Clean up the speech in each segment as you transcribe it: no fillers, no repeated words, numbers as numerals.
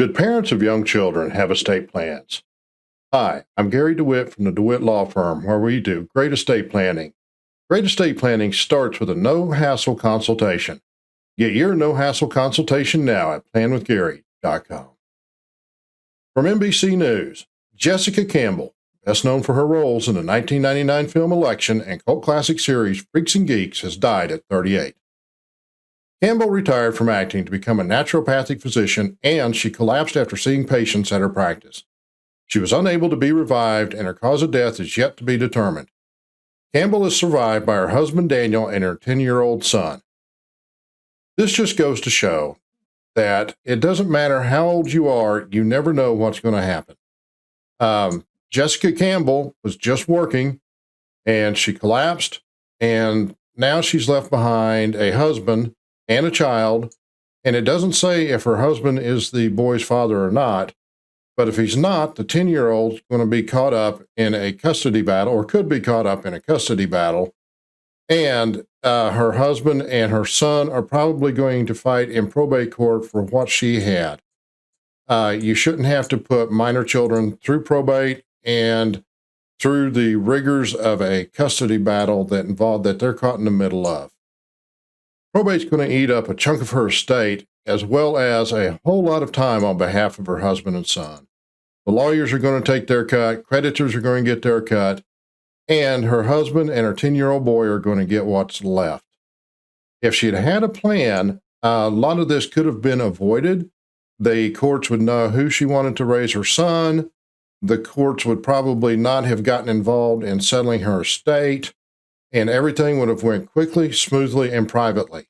Should parents of young children have estate plans? Hi, I'm Gary DeWitt from the DeWitt Law Firm, where we do great estate planning. Great estate planning starts with a no-hassle consultation. Get your no-hassle consultation now at planwithgary.com. From NBC News, Jessica Campbell, best known for her roles in the 1999 film Election and cult classic series Freaks and Geeks, has died at 38. Campbell retired from acting to become a naturopathic physician, and she collapsed after seeing patients at her practice. She was unable to be revived, and her cause of death is yet to be determined. Campbell is survived by her husband Daniel and her 10-year-old son. This just goes to show that it doesn't matter how old you are, you never know what's going to happen. Jessica Campbell was just working, and she collapsed, and now she's left behind a husband and a child, and it doesn't say if her husband is the boy's father or not, but if he's not, the 10-year-old is going to be caught up in a custody battle, or could be caught up in a custody battle, and her husband and her son are probably going to fight in probate court for what she had. You shouldn't have to put minor children through probate and through the rigors of a custody battle that they're caught in the middle of. Probate's going to eat up a chunk of her estate, as well as a whole lot of time on behalf of her husband and son. The lawyers are going to take their cut, creditors are going to get their cut, and her husband and her 10-year-old boy are going to get what's left. If she'd had a plan, a lot of this could have been avoided. The courts would know who she wanted to raise her son. The courts would probably not have gotten involved in settling her estate, and everything would have went quickly, smoothly, and privately.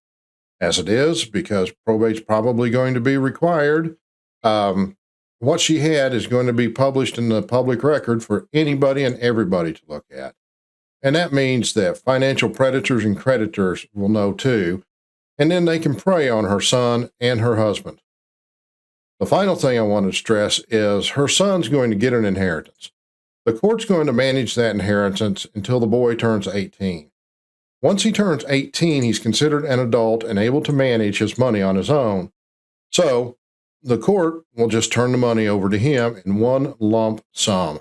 As it is, because probate's probably going to be required, what she had is going to be published in the public record for anybody and everybody to look at. And that means that financial predators and creditors will know too, and then they can prey on her son and her husband. The final thing I want to stress is her son's going to get an inheritance. The court's going to manage that inheritance until the boy turns 18. Once he turns 18, he's considered an adult and able to manage his money on his own. So the court will just turn the money over to him in one lump sum.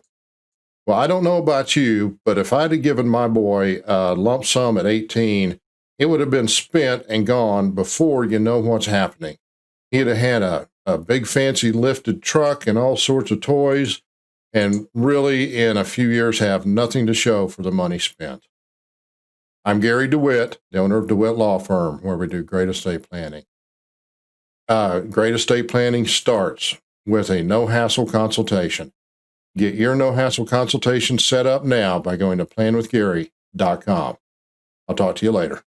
Well, I don't know about you, but if I'd have given my boy a lump sum at 18, it would have been spent and gone before you know what's happening. He'd have had a big fancy lifted truck and all sorts of toys, and really in a few years have nothing to show for the money spent. I'm Gary DeWitt, the owner of DeWitt Law Firm, where we do great estate planning. Great estate planning starts with a no-hassle consultation. Get your no-hassle consultation set up now by going to planwithgary.com. I'll talk to you later.